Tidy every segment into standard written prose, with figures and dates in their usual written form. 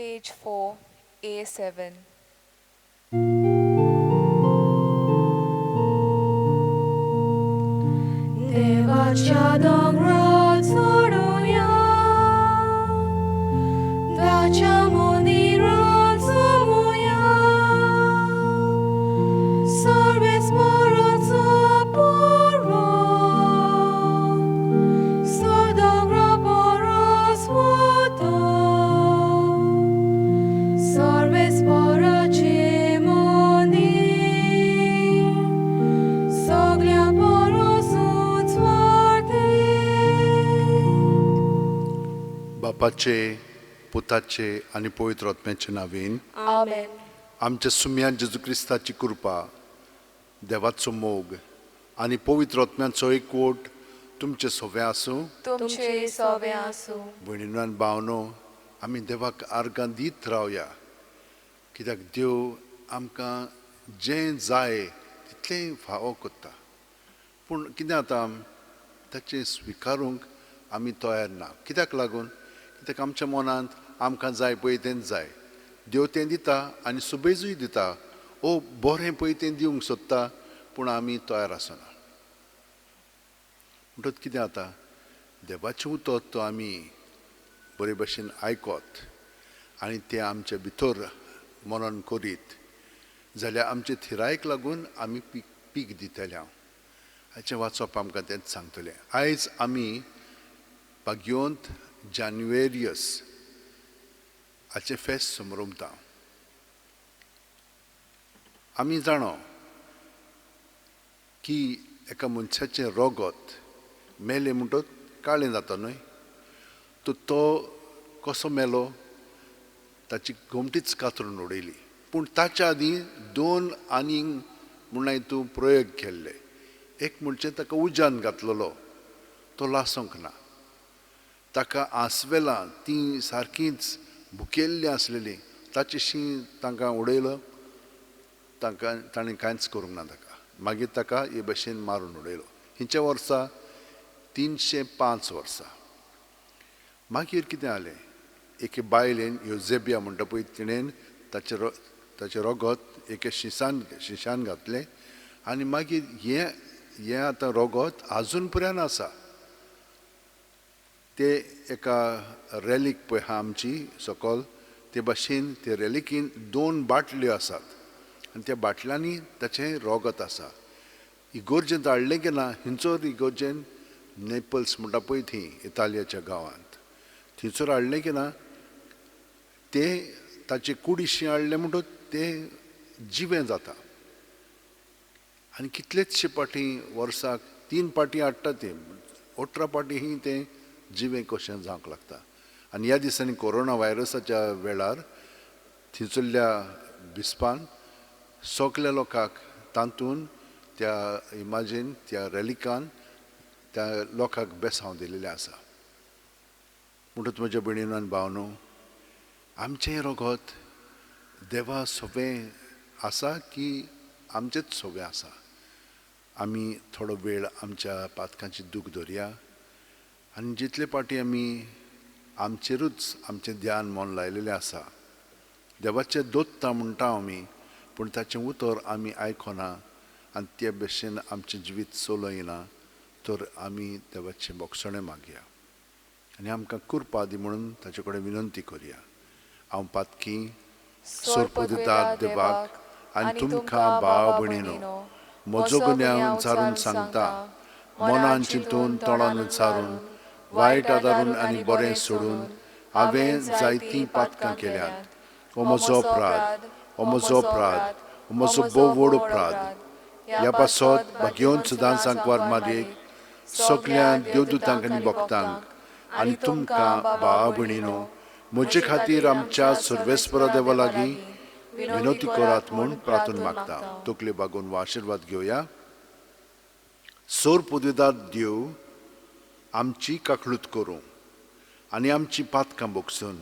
page 4, A7. देवाच्या दोंगरात चढूया, ताच्या मंदिरात जमुया, सर्वेस्पराचो पर्वत, दोंगरा परस वता, सर्वेस्पराचें मंदिर सगळ्या परस उंच बापाचे पुताचे आणि पवित्र आत्म्याचे नावेन Amen. आमच्या सुम्या जेजू क्रिस्ताची कृपा, देवाचो मोग आणि पवित्र आत्म्याचो एकवट तुमचे सगळे आसूं. तुमचे सवे आसूं. भयणीनो आनी भावनो, आमी देवाक आर्गां दीत रावया, कित्याक देव आमकां जें जाय तितलें फावो करता. पूण कितें जाता, ताचें स्विकारूंक आमी तयार ना. कित्याक लागून? कित्याक आमच्या मनांत आमकां जाय पळय तें जाय. देव तें दिता आनी सुबेजूय दिता, बरें पळय तें दिवंक सोदता, पूण आमी तयार आसना. म्हणटच कितें जाता, देवाचें उतर तो आमी बरे भशेन आयकत आनी तें आमच्या भितर मनन करीत जाल्यार आमचे थिरायेक लागून आमी पीक दितले. हाचें वाचप आमकां तेंच सांगतलें. आयज आमी पाग्योंत जान्युएरियस हाचें फेस्त समरमता. आमी जाणो की एका मनशाचें रोगत मेलें म्हणटच काळें जाता न्हय. तो कसो मेलो, ताची घोमटीच कातरून उडयली. पूण ताच्या आदीं 2 आनीक म्हूण हातूंत प्रयोग केल्ले. एक म्हणजे ताका उज्यान घातलेलो, तो लासोंक ना. ताका आंसवेलां तीं सारकींच भुकेल्लीं आसलेलीं, ताचें शीं तांकां उडयलो, ताणें कांयच करूंक ना ताका. मागीर ताका हे भशेन मारून उडयलो. हिंच्या वर्सा 305 वर्सां. मागीर कितें जालें, एके बायलेन योझेबिया म्हणटा पळय तिणेन ताचें रोगत एके शिशान घातलें आनी मागीर हें आतां रोगत आजून पर्यंत आसा. ते एका रॅलीक पळय आहा आमची सकयल, ते भाशेन ते रॅलिकीन 2 बाटल्यो आसात आनी त्या बाटल्यांनी ताचें रोगत आसा. इगोर्जेंत हाडलें की ना, हिंचोर इगोर्जेन नेपल्स म्हणटा पळय थंय इतालियाच्या गांवांत, थंयसर हाडलें की ना, तें ताचे कुडीशीं हाडलें म्हणटच तें जिवें जाता. आनी कितलेचशे पाटी वर्साक 3 पाटी हाडटा तें, 18 पाटी ही तें जिवें कशें जावंक लागता. आनी ह्या दिसांनी कोरोना व्हायरसाच्या वेळार थंयसरल्या बिस्पान सगल्या लोकांक तातूंत त्या इमाजीन त्या रॅलिकान त्या लोकांक बेसांव दिलेलें आसा. म्हणटच म्हज्या भयणीनो आनी भावनो, आमचें रोगत देवा सोबें आसा की आमचेंच सोबें आसा? आमी थोडो वेळ आमच्या पातकांची दूख धरया आनी जितले पाटी आमी आमचेरूच आमचें ध्यान मन लायलेलें आसा, देवाचें दोत्ता म्हणटा आमी, पूण ताचें उतर आमी आयकना आनी ते भशेन आमचें जिवीत चलयना, तर आमी देवाचें बोगसणें मागया आनी आमकां कृपा दी म्हणून ताचे कडेन विनंती करया. हांव पातकी सोर्प दितात देवाक आनी तुमकां भाव भयणीनो, म्हजो गुन्यांव विचारून सांगता, मनान चिंतून तोंडान विचारून, वायट आदारून आनी बरें सोडून हांवें जायतीं पातकां केल्यात. हो म्हजो अपराध, हो म्हजो अपराध, हो म्हजो भोव व्हड अपराध. ह्या पासत भाग्योन सुदां सांकवार मारयेक, सगल्या देवदूतांक आनी भक्तांक आनी तुमकां भाव भयणीनो, म्हजे खातीर आमच्या सर्वेस्परा देवा लागीं विनोती करात म्हूण प्रार्थना मागता. तकले बागोवन हो आशिर्वाद घेवया. सोर पुदिदाद देव आमची काकळूत करूं आनी आमची पातकां बोगसून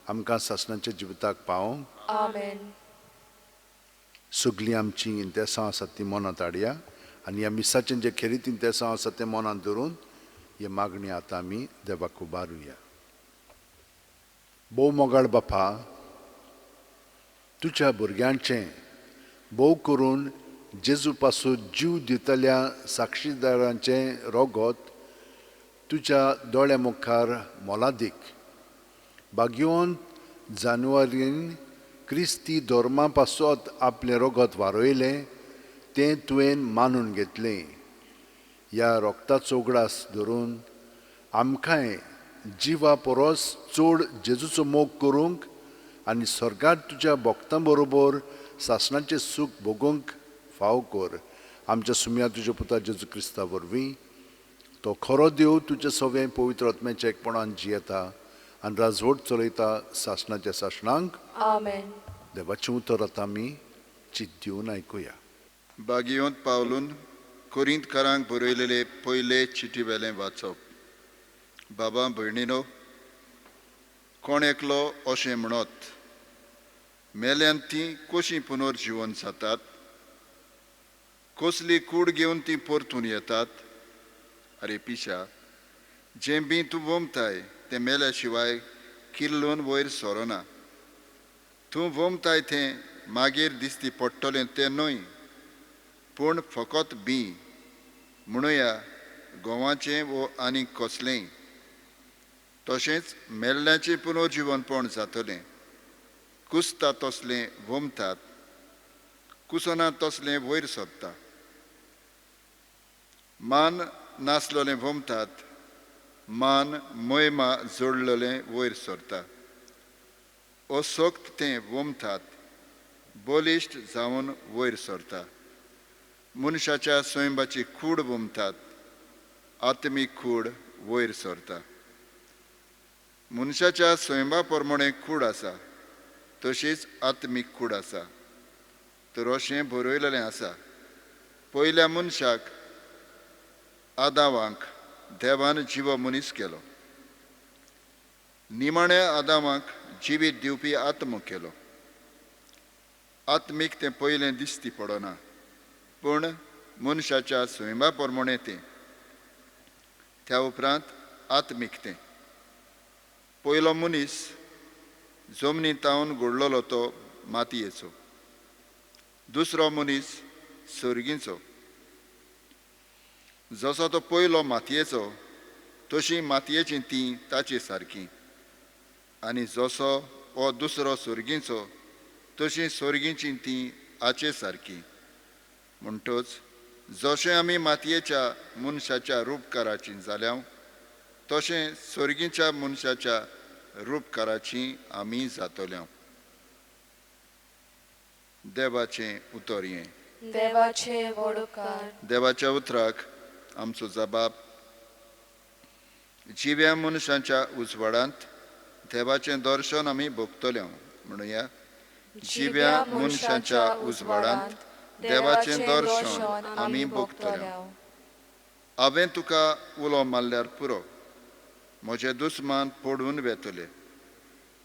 आमकां सासणाच्या जिविताक पावोवंक Amen. सगलीं आमची इंतेसां आसात तीं मनांत हाडया आनी ह्या मिसाचें जें खेरीत इंतेसां आसा तें मनांत धरून ही मागणी आतां आमी देवाक उबारुया. भोव मोगाळ बापा, तुज्या भुरग्यांचें भोव करून जेजू पासून जीव दितल्या साक्षीदारांचें रोगत तुज्या दोळ्या मुखार मोलादीक बागयोन जानेवारीन क्रिस्ती धोर्मा पासत आपलें रोगत वारोयलें तें तुवें मानून घेतलें. ह्या रोगताचो उगडास धरून आमकांय जिवा परस चड जेजूचो मोग करूंक आनी स्वर्गांत तुज्या भक्तां बरोबर सासणाचें सूख भोगूंक फाव कर. आमच्या सुम्या तुज्या पुता जेजू क्रिस्ता वरवीं तो खरो देव तुजें सगळें पवित्र आत्म्याच्या एकपणान जियेता आनी राजवट चलयता सासणाच्या सासणांक. Amen. देवाचें उतर आतां आमी चित दिवन आयकुया. बागयोंत पावलून कोरिंतकारांक बरयलेले पयले चिटी वेलें वाचप. बाबा भयणीनो, कोण एकलो अशें म्हणत, मेल्यांत तीं कशीं पुनर्जीवन जातात, कसली कूड घेवन तीं परतून येतात. अरे पिशा, जें बी तूं वोमताय तें मेल्या शिवाय किल्लून वयर सरोना. तूं वोमताय तें मागीर दिसती पडटलें तें न्हय, पूण फकत बी म्हणुया गोवाचें वो आनी कसलेंय. तशेंच मेल्ल्याचें पुनर्जीवनपण जातलें. कुसता तसलें वोमतात, कुसना तसलें वयर सरता. मान नासलोलें वोमतात, मान मोयमा जोडलोलें वयर सरता. असोक्त तें वोमतात, बलिश्ट जावन वयर सरता. मनशाच्या स्वयंबाची कूड वोमतात, आत्मीक कूड वयर सरता. मनशाच्या स्वयंबा प्रमाणे कूड आसा, तशीच आत्मीक कूड आसा. तर अशें बरयलेलें आसा, पयल्या मनशाक आदामाक देवान जिवो मनीस केलो. निमाण्या आदामाक जिवीत दिवपी आत्म केलो. आत्मीक तें पयलें दिसती पडना, पूण मनशाच्या स्वयंबा प्रमाणे तें. त्या उपरांत आत्मीक तें. पयलो मनीस जमनींतावन घडलोलो तो मातयेचो. दुसरो मनीस सर्गीचो. जसो तो पयलो मातयेचो, तशी मातयेची ती ताचे सारकी. आनी जसो हो दुसरो सर्गीचो, तशी सर्गीची ती हाचे सारकी. म्हणटच जशें आमी मातयेच्या मनशाच्या रूपकाराची जाल्या, तशें सर्गीच्या मनशाच्या रूपकाराची आमी जातल्यो. देवाचें उतर हें. देवाचे वडकार. देवाच्या उतराक आमचो जबाब. जिव्या मनशाच्या उजवाडांत देवाचें दर्शन आमी भोगतल्यो. म्हणुया, जिव्या मनशाच्या उजवाडांत देवाचें दर्शन आमी भोगतल्यो. हांवें तुका उलो मारल्यार पुरो, म्हजे दुस्मान पडून वेतले.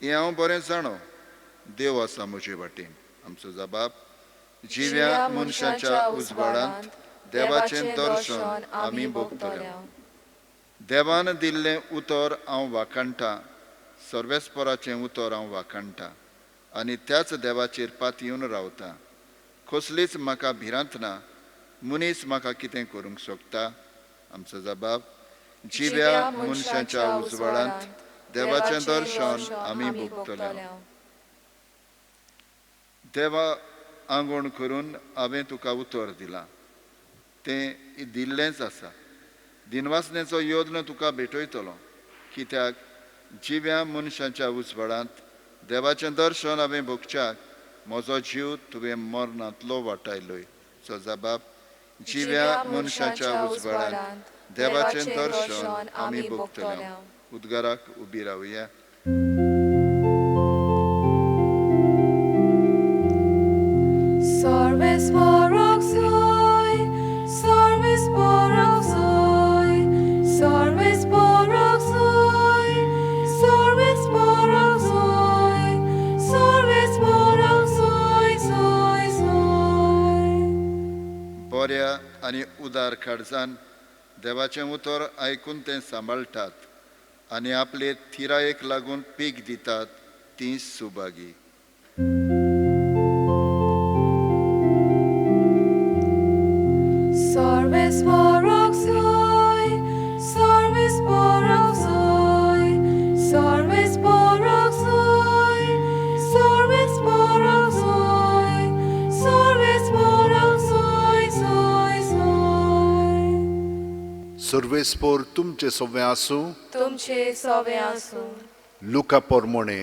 हें हांव बरें जाणो, देव आसा म्हजे वाटेन. आमचो जबाब. जिव्या मनशाच्या उजवाडांत देवाचें दर्शन आमी भोगतल्यो. देवान दिल्लें उतर हांव वाखाणटां, सर्वेस्पराचें उतर हांव वाखाणटां, आनी त्याच देवाचेर पातयेवन रावतां. कसलीच म्हाका भिरांत ना, मनीस म्हाका कितें करूंक शकता. आमचो जबाब. जिव्या मनशाच्या उजवाडांत देवाचें दर्शन आमी भोगतल्यो. देवा आंगवण करून हांवें तुका उतर दिलां. तें दिल्लेंच आसा. दिनवासनेचो योद्न तुका भेटयतलो, कित्याक जिव्या मनशाच्या उजवाडांत देवाचें दर्शन हांवें भोगच्याक म्हजो जीव तुवें मरणांतलो वाटायलोय. चो जबाब. जिव्या मनशाच्या उजवाडांत देवाचें दर्शन आमी भोगतल्यो. उद्गाराक उबी रावया. सर्वेस्पराक सोय, सर्वेस्पराक सोय, सर्वेस्पराक सोय, सर्वेस्पराक सोय, सर्वेस्पराक सोय, सोय, सोय. बऱ्या आनी उदार काळजान देवाचें उतर आयकून तें सांबाळटात आनी आपले थिरायेक लागून पीक दितात, तीं सुभागी. सर्वेस्पोर तुमचे सवे आसूं तुमचे सवे आसूं लुका पोरमोणे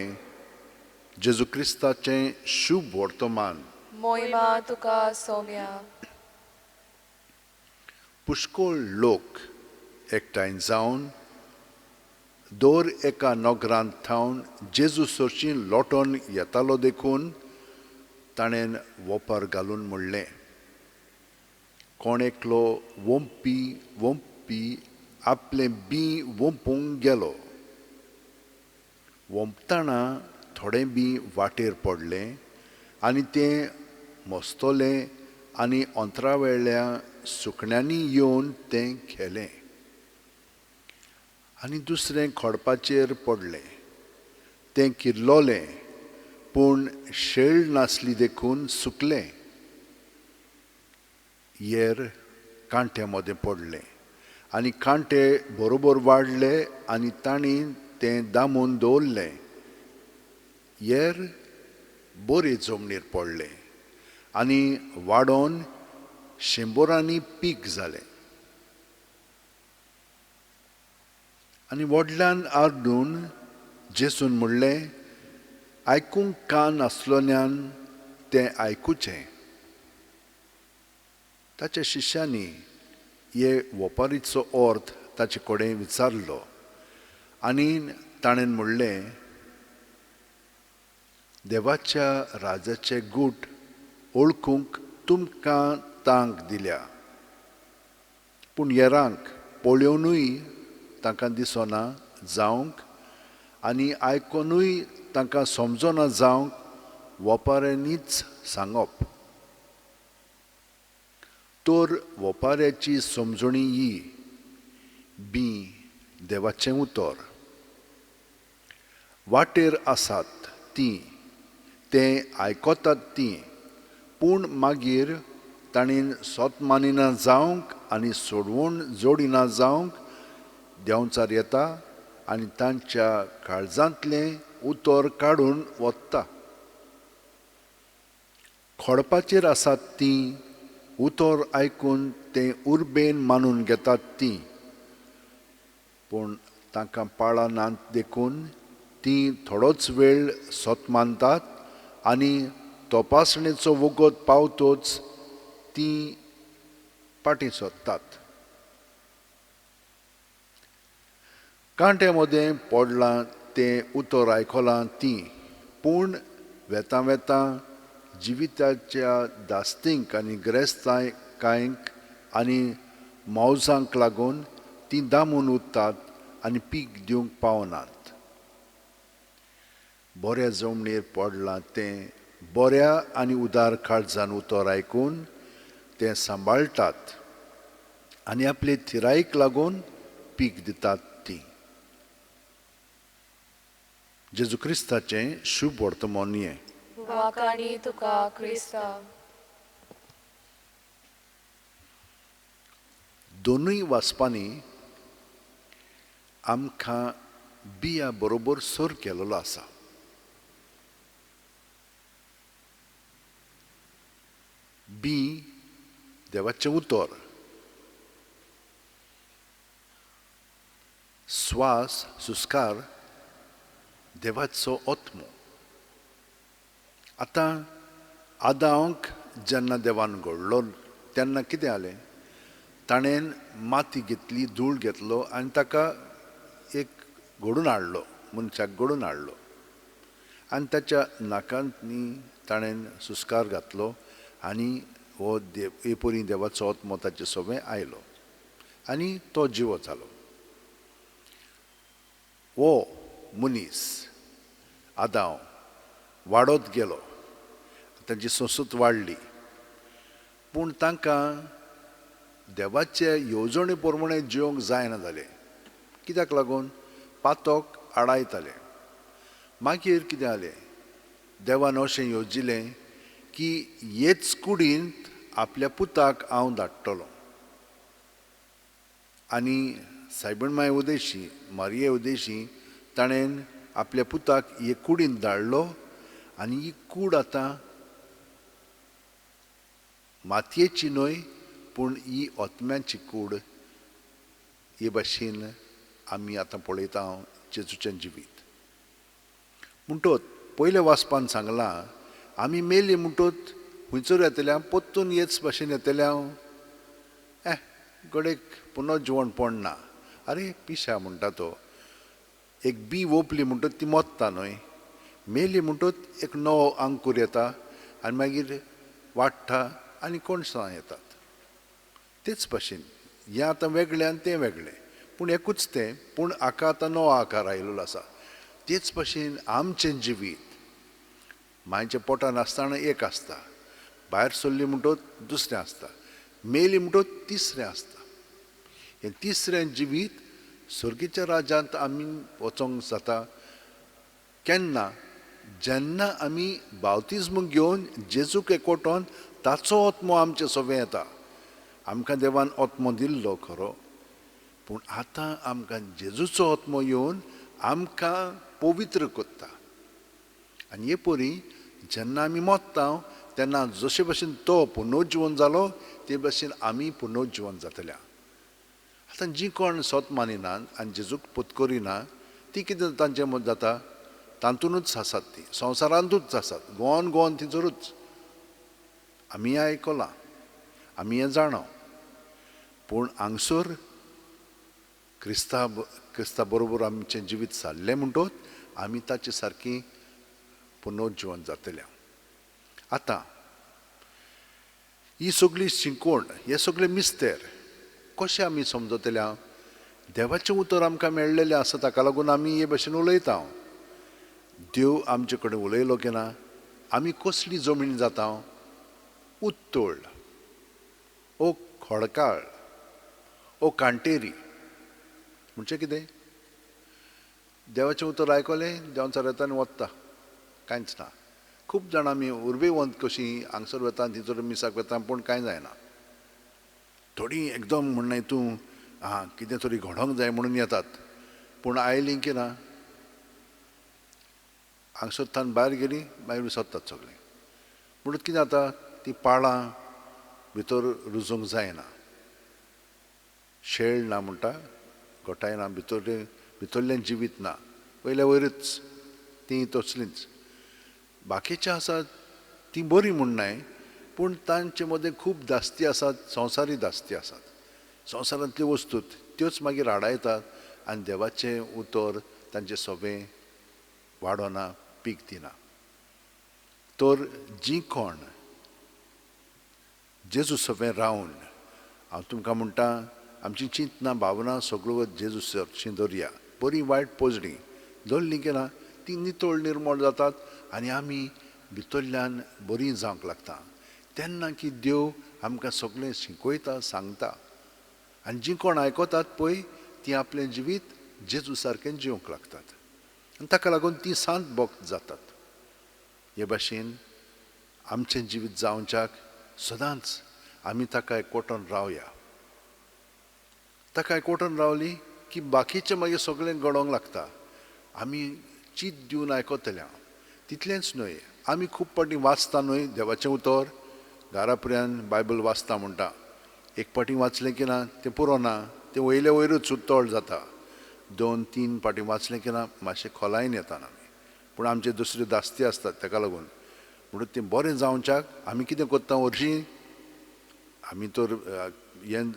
जेजू क्रिस्ताचें शुभ वर्तमान मोहिमा तुका सौम्या पुष्कळ लोक एकठांय जावन दर एका नगरांत थावन जेजू सोरशीं लोटोन येतालो देखून ताणें वोपार घालून म्हणलें कोण एकलो वोंपी आपलें बी वोंपूंक गेलो वोंपतना थोडें बी वाटेर पडलें आनी तें मस्तोलें आनी अंतरावेल्या सुकण्यांनी येवन तें खेलें आनी दुसरें खडपाचेर पडलें तें किल्लोलें पूण शेळ नासली देखून सुकलें येर कांट्या मदें पडलें आनी कांटे बरोबर वाडले आनी तांणी तें दामून दवरलें येर बरे जमनीर पडलें आनी वाडोवन 100 पीक जालें आनी व्हडल्यान आर्डून जेसून म्हणलें आयकूंक कान आसलोल्यान तें आयकुचें ताच्या शिश्यांनी हे वोपारीचो अर्थ ताचे कडेन विचारलो आनी ताणें म्हणलें देवाच्या राजाचे गूट ओळखूंक तुमकां तांक दिल्या पूण येरांक पळोवनूय तांकां दिसना जावंक आनी आयकोनूय तांकां समजना जावंक वोपाऱ्यांनीच सांगप तर वोपाऱ्याची समजणी ही बी देवाचें उतर वाटेर आसात तीं तें आयकोतात तीं पूण मागीर ताणीन सोत मानिना जावंक आनी सोडवून जोडिना जावंक देंवचार येता आनी तांच्या काळजांतलें उतर काडून वता खडपाचेर आसात तीं उतर आयकून तें उर्बेन मानून घेतात तीं पूण तांकां पाळा नात देखून तीं थोडोच वेळ सोत मानतात आनी तपासणेचो वगत पावतोच तीं पाटी सोदतात कांट्या मदें पडलां तें उतर आयकलां तीं पूण वेता वेता जिविताच्या दास्तींक आनी गिरेस्तायकांक आनी मौजांक लागून तीं दामून उरतात आनी पीक दिवंक पावनात बऱ्या जमनीर पडलां तें बऱ्या आनी उदार काळजान उतर आयकून तें सांबाळटात आनी आपले थिरायेक लागून पीक दितात तीं जेजू क्रिस्ताचें शुभ वर्तमान हें वाकाणी तुका क्रिस्ता दोनूय वाचपांनी आमकां बिया बरोबर सर केलेलो आसा बी देवाचें उतर स्वास सुस्कार देवाचो आत्मो आतां आदांक जेन्ना देवान घडलो तेन्ना कितें जालें ताणें माती घेतली धूळ घेतलो आनी ताका एक घडून हाडलो मनशाक घडून हाडलो आनी ताच्या नाकांनी ताणें सुस्कार घातलो आनी हो एपुरी देवाचो आत्मो ताचे सोबे आयलो आनी तो जिवो जालो हो मनीस आदांव वाडत गेलो तांची संस्कृत वाडली पूण तांकां देवाचे येवजणे प्रमाणे जिवंक जायना जालें कित्याक लागून पातोक आडायताले मागीर कितें जालें देवान अशें येवजिलें की हेच कुडींत आपल्या पुताक हांव धाडटलो आनी सायबणमाय उदेशी मारये उदेशी ताणें आपल्या पुताक हे कुडींत धाडलो आनी ही कूड आतां मातयेची न्हय पूण ही आत्म्याची कूड हे भाशेन आमी आतां पळयता जेजूचें जिवीत. म्हणटोच पयल्या वाचपान सांगलां आमी मेली म्हणटोच खंयसर येतल्या पोत्तून हेच भाशेन येतल्या गडेक पुनर्जिवण पडना. अरे पिशा म्हणटा तो, एक बी ओपली म्हणटोच ती मोत्ता न्हय, मेली म्हणटोच एक नवो अंकूर येता आनी मागीर वाडटा आनी कोणसां येतात. तेच भाशेन हें आतां वेगळें आनी तें वेगळें, पूण एकूच तें, पूण हाका आतां नवो आकार आयिल्लो आसा. तेच भाशेन आमचें जिवीत मायच्या पोटान आसतना एक आसता, भायर सरली म्हणटोच दुसरें आसता, मेली म्हणटोच तिसरें आसता. हें तिसरें जिवीत सुर्गेच्या राज्यांत आमी वचोंक जाता केन्ना, जेन्ना आमी बावतिजम घेवन जेजूक एकवटोन ताचो आत्मो आमचे सोबे येता. आमकां देवान आत्मो दिल्लो खरो, पूण आतां आमकां जेजूचो आत्मो येवन आमकां पवित्र करता. आनी हे परी जेन्ना आमी मोत्ता तेन्ना जशे भशेन तो पुनर्जिवन जालो ते भशेन आमी पुनर्जिवन जातल्या. आतां जीं कोण सोत मानिनात आनी जेजूक पत्करिना ती कितें तांचें मत जाता, तातूंतच आसात, ती संवसारांतूच आसात, गोवन थिंचरूच. आमी आयकलां, आमी हें जाणा, पूण हांगसर क्रिस्ता बरोबर आमचें जिवीत सारलें म्हणटोच आमी ताचे सारकी पुनर्जिवन जातल्या. आतां ही सगळी शिकवण, हे सगळे मिस्तेर कशें आमी समजतल्या? देवाचें उतर आमकां मेळ्ळेलें आसा, ताका लागून आमी हे भशेन उलयता. देव आमचे कडेन उलयलो की ना, आमी कसली जमीन जाता? उत्तोळ, ओ खडकाळ, ओ कांटेरी. म्हणजे कितें? देवाचें उतर आयकलें, देंवचार येता आनी वता, कांयच ना. खूब जाणां आमी उर्बेवंत कशीं हांगसर वता थंयसर मिसाक वता, पूण कांय जायना. थोडीं एकदम म्हणना तूं कितें तरी घडोंक जाय म्हणून येतात, पूण आयलीं की ना, हांगसर थान भायर गेलीं मागीर विसरतात सगळें. म्हणून कितें जाता, तीं पाळां भितर रुजूंक जायना. शेळ ना म्हणटा, गोठाय ना, भितरलें जिवीत ना, वयल्या वयरच तीं तसलींच. बाकीचीं आसात तीं बरीं म्हणनाय, पूण तांचे मदें खूब दास्ती आसात, संवसारी दास्ती आसात. संवसारांतल्यो वस्तू त्योच मागीर आडायतात आनी देवाचें उतर तांचें सोबें वाडोना, पीक दिना. तर जीं कोण जेजू सोबें रावन, हांव तुमकां म्हणटा, आमची चिंतना भावना सगळ्यो जेजू सरचीं दवरया. बरी वायट पोजडी दवरलीं की ना, ती नितळ निर्मळ जातात आनी आमी भितरल्यान बरीं जावंक लागता. तेन्ना की देव आमकां सगळें शिकयता, सांगता. आनी जीं कोण आयकतात पळय, तीं आपलें जिवीत जेजू सारकें जिवंक लागतात. आनी ताका लागून तीं सांत भक्त जातात. हे भाशेन आमचें जिवीत जावच्याक सदांच आमी ताका एकवटून रावया. ताका एकवटून रावलीं की बाकीचें मागीर सगळें घडोवंक लागता. आमी चीत दिवन आयकतल्या. तितलेंच न्हय, आमी खूब पाटी वाचता न्हय देवाचें उतर, घरापर्यंत बायबल वाचता म्हणटा. एक पाटी वाचलें की ना तें पुरो ना, तें वयले वयरूच उतोळ जाता. 2-3 पाटी वाचलें की ना मातशें खोलायन येता आमी. पूण आमचे दुसरे दास्ती आसतात ताका लागून. म्हणून तें बरें जावच्याक आमी कितें करता हरशीं, आमी तर हें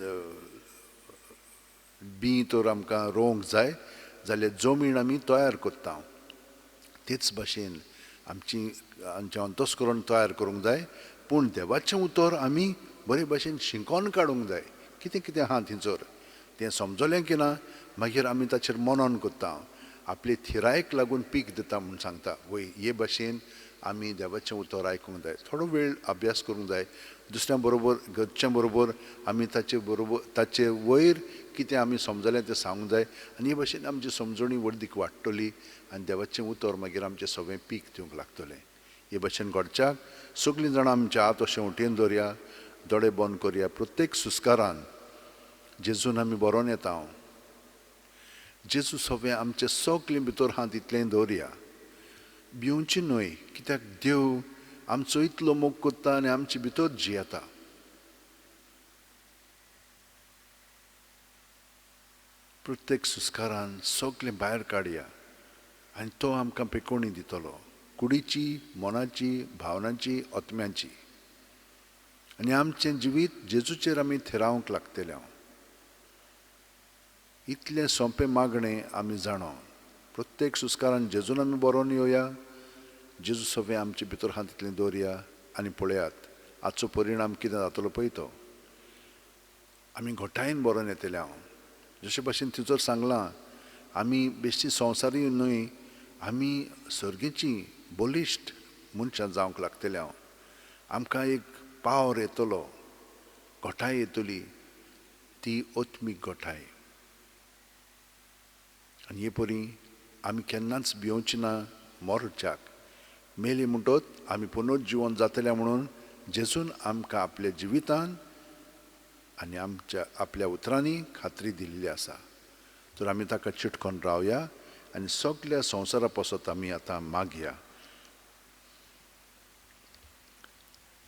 बी तर आमकां रोवंक जाय जाल्यार जमीन आमी तयार करता. तेच भाशेन आमचें अंतस्करण तयार करूंक जाय, पूण देवाचें उतर आमी बरे भशेन शिकोवन काडूंक जाय. कितें कितें आहा थंयसर तें समजलें की ना, मागीर आमी ताचेर मनन करता. आपले थिरायेक लागून पीक दिता म्हूण सांगता. वय हे भाशेन आमी देवाचें उतर आयकूंक जाय, थोडो वेळ अभ्यास करूंक जाय. दुसऱ्या बरोबर, घरच्या बरोबर आमी ताचे वयर कितें आमी समजलें तें सांगूंक जाय. आनी हे भाशेन आमची समजणी व्हडीक वाडटली आनी देवाचें उतर मागीर आमचें सगळें पीक दिवंक लागतलें. हे भाशेन घडच्याक सगळीं जाणां आमच्या हात अशें वटेन दवरया, दोळे बंद करया. प्रत्येक सुस्कारान जेजून आमी बरोवन येता. जेजू सगळें आमचें सगळें भितर हात इतलें दवरया. भिवची न्हय, कित्याक देव आमचो इतलो मोग करता आनी आमचे भितर जियेता. प्रत्येक सुस्कारान सगळें भायर काडया आनी तो आमकां पेकोवणी दितलो, कुडीची, मनाची, भावनांची, आत्म्यांची. आनी आमचें जिवीत जेजूचेर आमी थेरावंक लागतले. इतलें सोंपें मागणें आमी जाणो. प्रत्येक सुस्कारान जेजून आमी बरोवन येवया, जेजू सगळें आमचे भितर आहा तितलें दवरया आनी पळयात हाचो परिणाम कितें जातलो पळय तो. आमी घोटायेन बरोवन येतले. जशे भाशेन थंयसर सांगलां, आमी बेश्टी संवसारी न्हय, आमी सर्गेची बलिश्ट मनशां जावंक लागतले. आमकां एक पावर येतलो, घोटाय येतली, ती ओत्मीक घोटाय. आनी हे परी आमी केन्नाच भिवची ना मरच्याक. मेली म्हणटोच आमी पुनर्जीवन जातले म्हणून जेजून आमकां आपल्या जिवितान आनी आमच्या आपल्या उतरांनी खात्री दिल्ली आसा. तर आमी ताका चिटकोन रावया आनी सगळ्या संवसारा पासत आमी आतां मागया.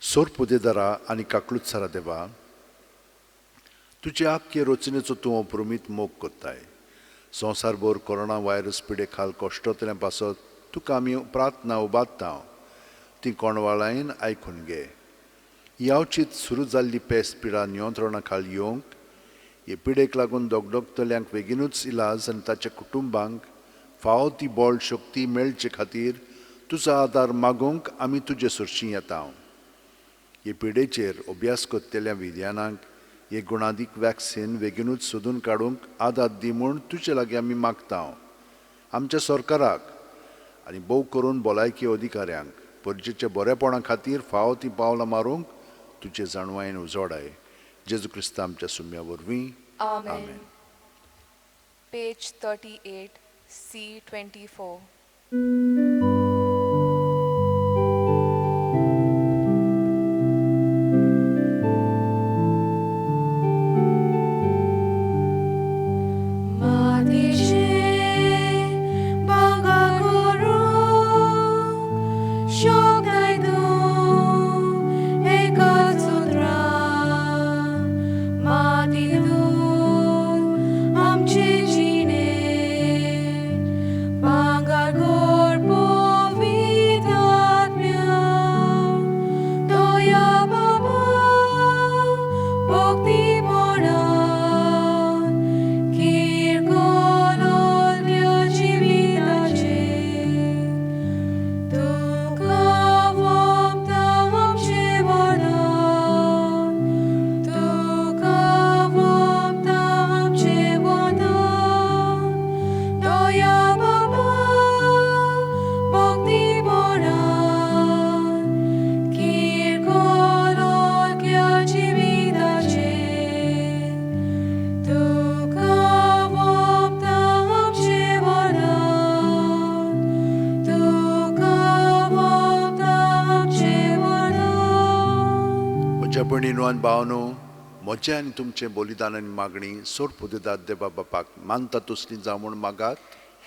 सोर पुदेदारा आनी काकलुत्सारा देवा, तुजे आख्खे रचनेचो तूं अप्रमीत मोग कोत्ताय. संवसारभर कोरोना व्हायरस पिडे खाल कश्टतल्या पासत तुका आमी प्रार्थना उबारता, ती कोणवाळायेन आयकून घे. यावचीत सुरू जाल्ली पेस्त पिडा नियंत्रणा खाल येवंक, हे पिडेक लागून दोगदोगतल्यांक बेगीनूच इलाज आनी ताच्या कुटुंबांक फावो ती बळ शक्ती मेळचे खातीर तुजो आदार मागूंक आमी तुजे सुरशीं येता. हे पिडेचेर अभ्यास करतल्या विज्ञानांक हे गुणादीक वॅक्सीन बेगीनूच सोदून काडूंक आदार दी म्हूण तुजे लागीं आमी मागता. आमच्या सरकाराक आनी भोव करून भलायकी अधिकाऱ्यांक परजेच्या बरेपणा खातीर फावो ती पावलां मारूंक तुजे जाणवायेन उजवाडाय. जेजू क्रिस्त आमच्या सुम्या वरवीं. Amen. Page 38, C 24. भयणीनो आनी भावनो, म्हजें आनी तुमचें बलिदान आनी मागणी सोड पुदेदाद देवा बापाक मानता तसली जावं म्हूण मागात.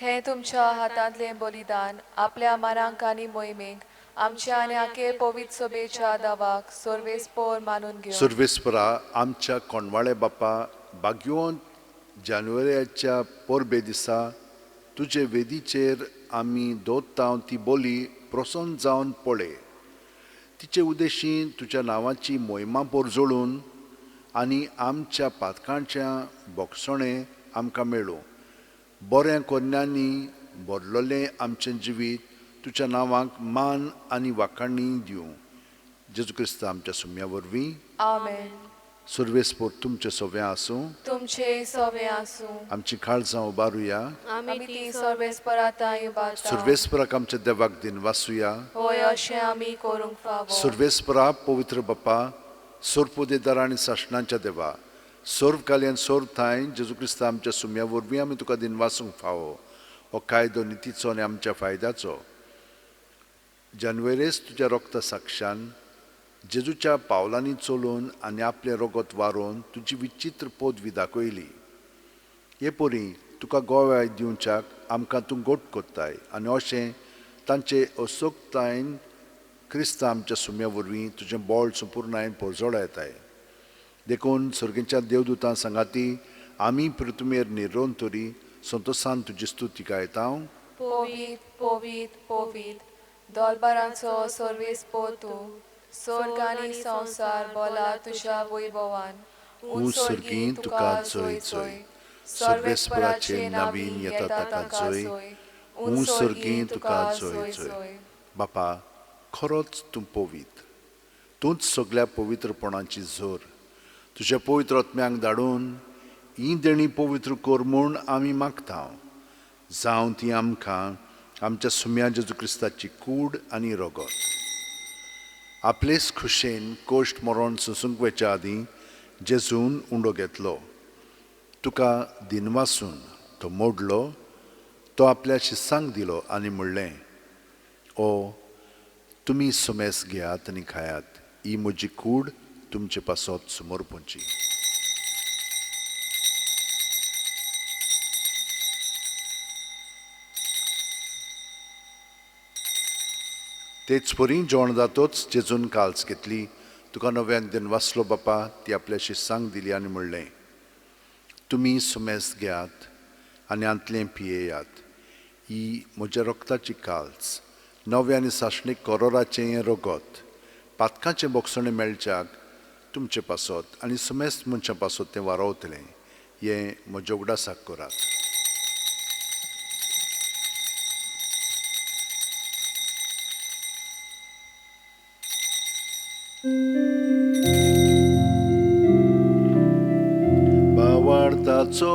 हे तुमच्या हातांतलें बलिदान आपल्या मानांक आनी मोहिमेक आमच्या आनी आखे पवित्र सभेच्या दावाक सर्वेस्पर मानून घेवन. सर्वेस्परा आमच्या कोणवाळे बापा, भाग्यवंत जानेवारीच्या परबे दिसा तुजे वेदीचेर आमी दवरता ती बोली प्रसन्न जावन पळय. तिचे उद्देशीं तुज्या नांवाची मोहिमा परजळून आनी आमच्या पातकांच्या बोगसणें आमकां मेळूं. बऱ्या कोन्यांनी भरलोलें आमचें जिवीत तुज्या नांवाक मान आनी वाखाणणी दिवं. जेजू क्रिस्त आमच्या सुम्या वरवीं. आमेन. सर्वेस्पर तुमचे सोबे आसूं. तुमचे सवे आसूं. आमची काळजां उबारुया. आमी ती सर्वेस्पराताय उबारता. सर्वेस्पराक आमच्या देवाक दिन वासुया. होय, अशें आमी करूंक फावो. सर्वेस्परा पवित्र बापा, सोरपुदेदार आनी सासणांच्या देवा, सोर्व काल्यान सोर्व थाय जेजू क्रिस्त आमच्या सुम्या वरवीं आमी तुका दिन वासूंक फावो. हो कायदो नितीचो आनी आमच्या फायद्याचो. जानेवारीस तुज्या रगता साक्षान जेजूच्या पावलांनी चलून आनी आपलें रगत वारून तुजी विचित्र पदवी दाखयली. हे परी तुका गोवाय दिवच्याक आमकां तूं गोट कोत्ताय आनी अशें तांचे असोक्तायेन क्रिस्त आमच्या सुम्या वरवीं तुजें बोळ संपूर्णायेन परजोडा येताय. देखून सर्गेच्या देवदूतां सांगाती आमी पृथ्वीर निरोवन तरी संतोषान तुजी स्तुती गायतां. पोवीत पोवीत पोवीत दोलबारांचो सर्वेस्पो तूं स्वर्ग आनी संवसार बोला तुज्या वैभवान उत्सर्गीं तुका जोय जोय. सर्वेस्पराचे नवीन येता ताका जोय. उत्सर्गीं तुका जोय जोय. बापा, खरोच तूं पवित्र. तूंच सगळ्या पवित्रपणाची जोर. तुज्या पवित्र आत्म्यांक धाडून ही देणी पवित्र कर म्हूण आमी मागता. जावं ती आमकां आमच्या सुम्या जेजू क्रिस्ताची कूड आनी रगत. आपलेच खुशेन कोश्ट मरण सोंसूंक वयच्या आदीं जेजून उंडो घेतलो. तुका दिनवासून तो मोडलो. तो आपल्या शिसांक दिलो आनी म्हणलें, ओ तुमी सुमेस घेयात आनी खायात. ही म्हजी कूड तुमचे पासत समर्पणची. तेच परी जेवण जातोच जेजून काल्स घेतली. तुका नव्यान दिनवासलो बापा ती आपल्या शिसांक दिली आनी म्हणलें, तुमी सुमेस घेयात आनी आंतलें पियेयात. ही म्हज्या रक्ताची काल्स, नवे आनी सासणीक करोराचें रगत, पातकाचें बोगसणें मेळच्याक तुमचे पासत आनी सुमेस्त मनशां पासत तें वारोवतलें. हें म्हज्या उगडासाक करात. भावार्थाचो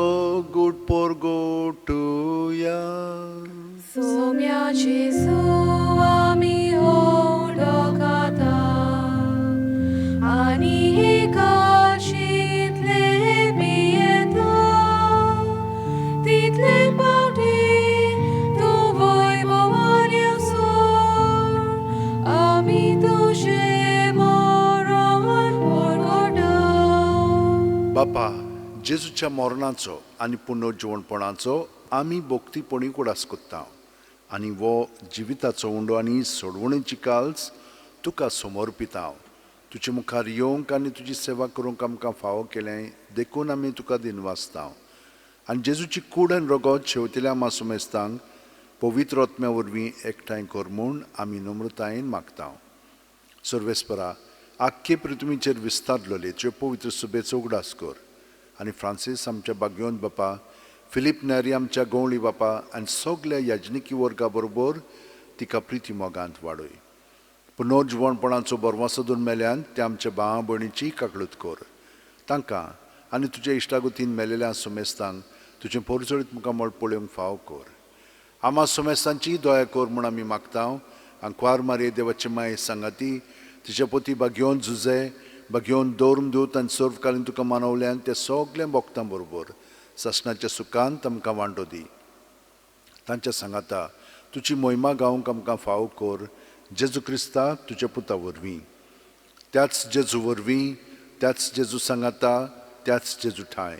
गूट पोरगोटुया. सोम्या जेजू आमी ओळखता आनी एकाचीतले पियेता. तितले पावटी तूं वैभवान येवसोर आमी तुजें मरण वळखता. बापा, जेजूच्या मरणाचो आनी पुनर्जीवणपणाचो आमी भोक्तीपणीक उडास कोत्ता आनी वो जिविताचो उंडो आनी सोडवणेची काल्स तुका समर्पिता. तुजे मुखार येवंक आनी तुजी सेवा करूंक आमकां फावो केलें देखून आमी तुका दिनवासता. आनी जेजूची कूड आनी रगत शेवतेल्या मासुमेस्तांक पवित्र आत्म्या वरवीं एकठांय कर म्हूण आमी नम्रतायेन मागता. सर्वेस्परा, आख्खे पृथ्वीचेर विस्तारलेले तुजे पवित्र सुबेचो उगडास कर. आनी फ्रांसीस आमच्या बागयोन बापा, फिलीप नॅरी आमच्या गवळी बापा आनी सगल्या याजनिकी वर्गा बरोबर तिका प्रिती मोगांत वाडय. पुनर्जीवणपणाचो बरवासो दोन मेल्यान ते आमच्या भावा भयणीची काकळूत कर. तांकां आनी तुज्या इश्टागतीन मेलेल्या सुमेस्तांक तुजें परजळीत मुखार मळ पळोवंक फाव कर. आमा सुमेस्तांची दया कर म्हूण आमी मागता. आंकवार मारये देवाचे माये सांगाती तिच्या पती बागयोन झुजे बागयोन दौरम दूत आनी सर्व कालीन तुका मानवल्यान ते सगळ्या भक्तां बरोबर ससनाच्या सुखांत आमकां वांटो दी. तांच्या सांगाता तुजी मोहिमा गावंक आमकां फाव कर. जेजू क्रिस्ता तुज्या पुता वरवीं, त्याच जेजू वरवीं, त्याच जेजू सांगाता, त्याच जेजू ठाय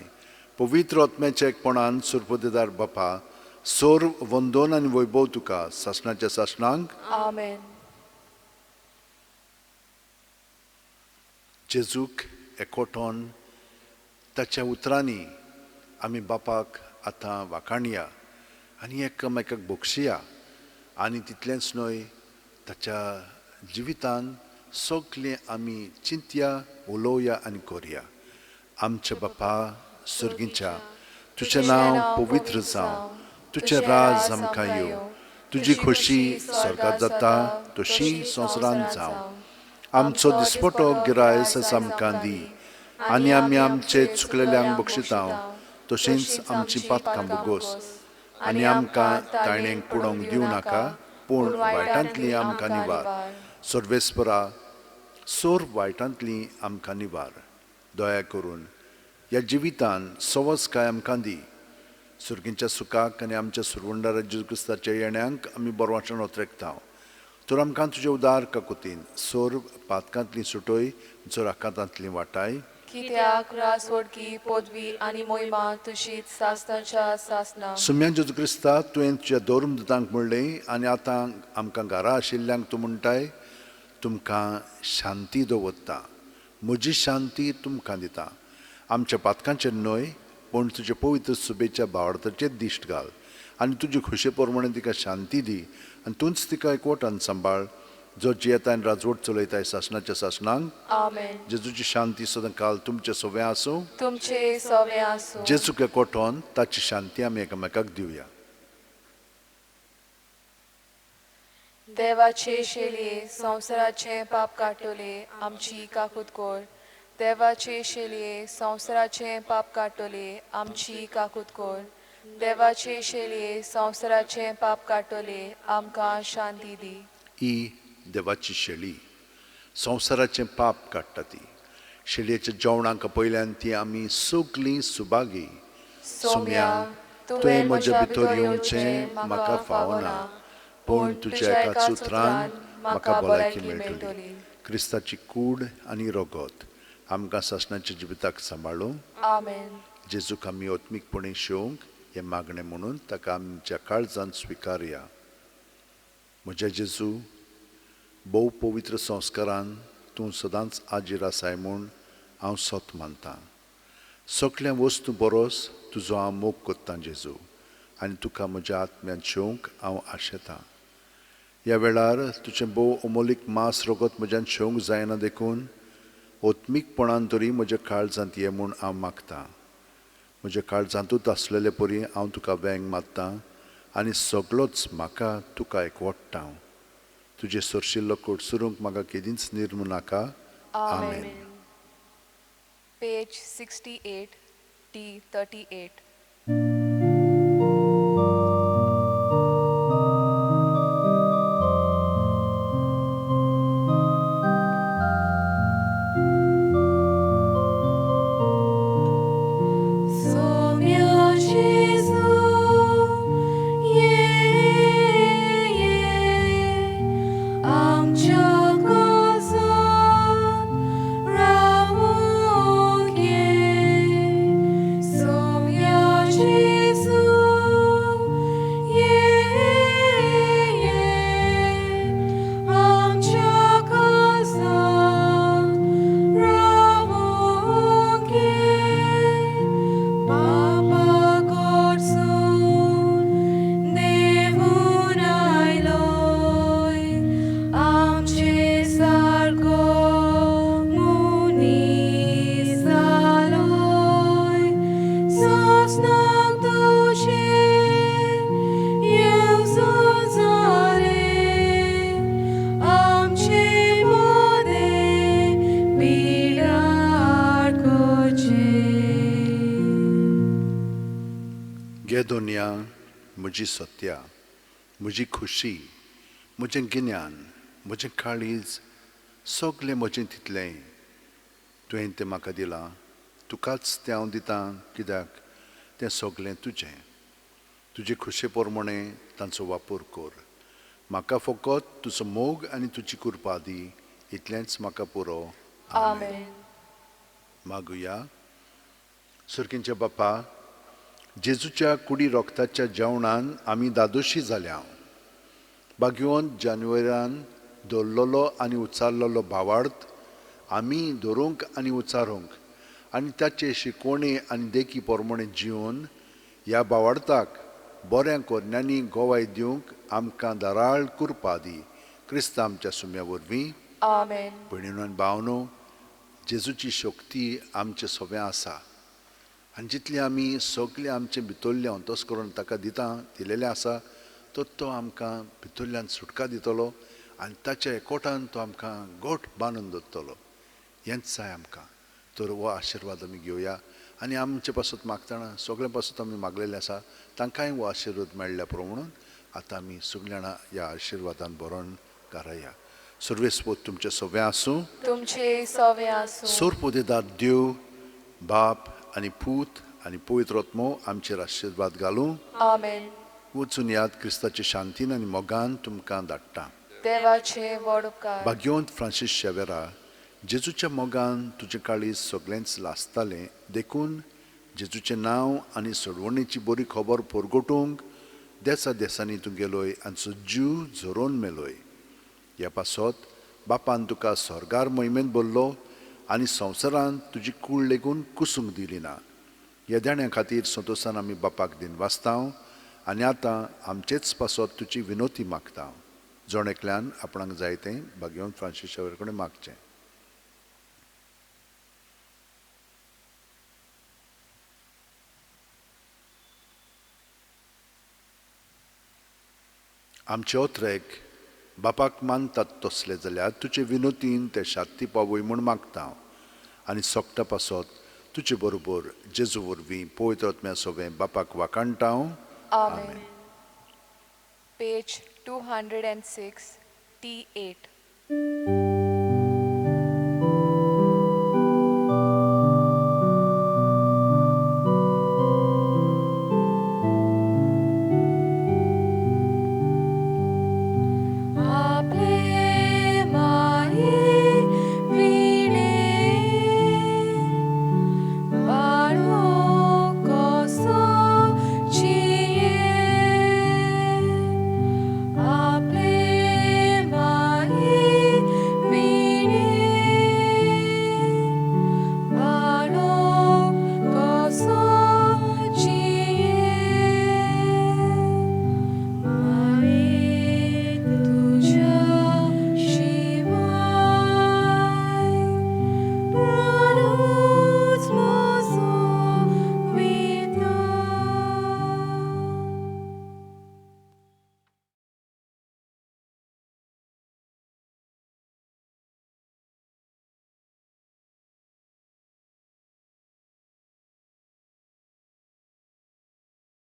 पवित्र आत्म्याच्या एकपणान सुरपदेदार बापा, सर्व वंदन आनी वैभव तुका ससनाच्या सासणांक. आमेन. जेजूक एकवटोन ताच्या उतरांनी आमी बापाक आतां वाखाणया आनी एकामेकाक बोगशिया. आनी तितलेंच न्हय, ताच्या जिवितान सगळें आमी चिंतया, उलोवया आनी करया. आमचे बापा सर्गीच्या, तुजें नांव पवित्र जावं. तुजें राज आमकां येवं. तुजी खोशी स्वर्गांत जाता तशी संवसारांत जावं. आमचो दिसपटो गिरायस आमकां दी आनी आमी आमचे चुकलेल्यांक बक्षिता तशींच आमची पातकां बुगोस. आनी आमकां तायणेक पडोवंक दिवं नाका, पूण वायटांतली आमकां निवार. सर्वेस्परा, सोर वायटांतली आमकां निवार. दया करून ह्या जिवितान सवस काय आमकां दी. सुर्गींच्या सुखाक आनी आमच्या सुरवंडारा जेजू क्रिस्ताच्या येण्याक आमी बरवाचन ओतरेकता. तर आमकां तुजे उदार काकुतीन सोर पातकांतली सुटोय, जोर आकांतांतली वाटाय. कित्याक रासवडकी पदवी आनी मोहिमा तुशीच सासनाच्या सासना. सुम्या जेजू क्रिस्ता तुवें तुज्या दौरम दुतांक म्हणलें आनी आतां आमकां घरा आशिल्ल्यांक तूं म्हणटाय, तुमकां शांती दवरता, म्हजी शांती तुमकां दिता. आमच्या पातकांचेर न्हय पूण तुजे पवित्र सुबेच्या भावार्थाचेर दिश्ट घाल आनी तुजे खुशे प्रमाणे तिका शांती दी आनी तूंच तिका एकवटान सांबाळ जो जियेता आनी राजवट चलयताय शासनाच्या शासनांक आमेन. जेजूची शांती सदां काल तुमचे सोबे आसूं तुमचे सवे आसूं. जेजूक एकवटोन ताची शांती आमी एकामेकाक दिवया. देवाचे शेलये संवसाराचे पाप काटोले आमची काकूत कोर. देवाचे शेलये संवसाराचे पाप काटोले आमची काकूत कोर. देवाचे शेलये संवसाराचे पाप काटोले आमकां शांती दी. ही देवाची शेळी संवसाराचें पाप काडटा ती. शेळयेच्या जेवणाक पयल्यान ती आमी सगलीं सुभागी. सोम्या तुवें म्हज्या भितर येवचें म्हाका फावना, पूण तुज्या एका सुत्रान म्हाका भलायकी मेळटली. क्रिस्ताची कूड आनी रगत आमकां शासनाच्या जिविताक सांबाळूं. आमेन. जेजूक आमी ओत्मीकपणी शेवंक हें मागणें म्हणून ताका आमच्या काळजांत स्विकारया. म्हज्या जेजू, भोव पवित्र संस्कारान तूं सदांच आजीर आसाय म्हूण हांव सोत मानतां. सगळ्या वस्तू बरोस तुजो हांव मोग कोत्तां जेजू आनी तुका म्हज्या आत्म्यान शेवंक हांव आशेतां. ह्या वेळार तुजें भोव अमोलीक मांस रगत म्हज्यान शेवंक जायना देखून ओत्मीकपणान तरी म्हज्या काळजांत ये म्हूण हांव मागतां. म्हज्या काळजांतूच आसलेले परी हांव तुका वेंग मात्तां आनी सगळोच म्हाका तुका एकवट्टां. तुजे सरशिल्लो कोट सुरूंक म्हाका केदींच निर्म नाका. आमेन. Page 68, D 38. Soumya Jesu, आमच्या काळजांत रावूंक ये. सोम्या जेजू, आमच्या काळजांत रावूंक ये. पापा कडसून देवून आयलोय, आमचे सारको मुनीस जालोय. सोंसनाक तुजे येवजण जाले, आमचे मोदें पिडार करचे. गे दोनिया म्हजी सत्या, म्हजी खुशी, म्हजें गिन्यान, म्हजें काळीज, सगलें म्हजें तितलें तुवें तें म्हाका दिलां. तुकाच तें हांव दितां कित्याक तें सगलें तुजें. तुजे खुशे प्रमाणे तांचो वापर कर. म्हाका फकत तुजो मोग आनी तुजी कृपा दी. इतलेंच म्हाका पुरो. आमेन. मागुया. सुरकींचे बाप्पा, जेजूच्या कुडी रोगताच्या जेवणान आमी दादोशी जाल्या. बागयोन जानेवारीन दवरलेलो आनी उचारलेलो भावार्थ आमी धरूंक आनी उचारूंक आनी ताचे शिकवणी आनी देखी प्रमाणे जिवन ह्या भावार्थाक बऱ्या कोरण्यांनी गोवाय दिवंक आमकां दाराळ कृपा दी. क्रिस्त आमच्या सुम्या वरवीं. आमेन. भयणीनो आनी भावनो, जेजूची शक्ती आमचे सोबे आसा आनी जितली आमी सगळें आमचें भितरलें अंतस करून ताका दिलेलें आसा तो आमकां भितरल्यान सुटका दितलो आनी ताच्या एकवटान तो आमकां गोठ बांदून दवरतलो. हेंच जाय आमकां. तर हो आशिर्वाद आमी घेवया आनी आमचे पासून मागतना सगळ्यां पासून आमी मागलेलें आसा तांकांय हो आशिर्वाद मेळ्ळ्या प्रमाण आतां आमी सगळीं जाणां ह्या आशिर्वादान बरोवन घाराया. सर्वेस्पोत तुमचे सोबे आसूं. तुमचे सवे आसूं. सोरपोदेदार देव, बाप आनी पूत आनी पवित्र आत्मो आमचेर आशिर्वाद घालूं. आमेन. वचून याद क्रिस्ताचे शांतीन आनी मोगान तुमकां धाडटा. देवाचे व्हड उपकार. भाग्यवंत फ्रांसीस शेवेरा, जेजूच्या मोगान तुजें काळीज सगळ्यांच लासतालें देखून जेजूचें नांव आनी सोडवणेची बरी खबर परगटूंक देसा देसांनी तूं गेलोय आनी तुजो जीव झरोवन मेलोय. ह्या पासत बापान तुका स्वर्गार मोहिमेंत भरलो आनी संवसारांत तुजी कूड लेगून कुसूंक दिली ना. येद्याण्या खातीर संतोशान आमी बापाक दिन वाचतां आनी आतां आमचेच पासत तुजी विनोती मागता जोण एकल्यान आपणाक जाय तें भाग्यवंत फ्रांसिसा कडेन मागचें. आमचे ओत्रेक बापाक मानतात तसले जाल्यार तुजे विनोतीन ते शांती पावय म्हूण मागता आनी सोगटा पासत तुजे बरोबर जेजू वरवीं पवित्र आत्म्या सोबें बापाक वाकाणटा. Amen. Page 206, T8.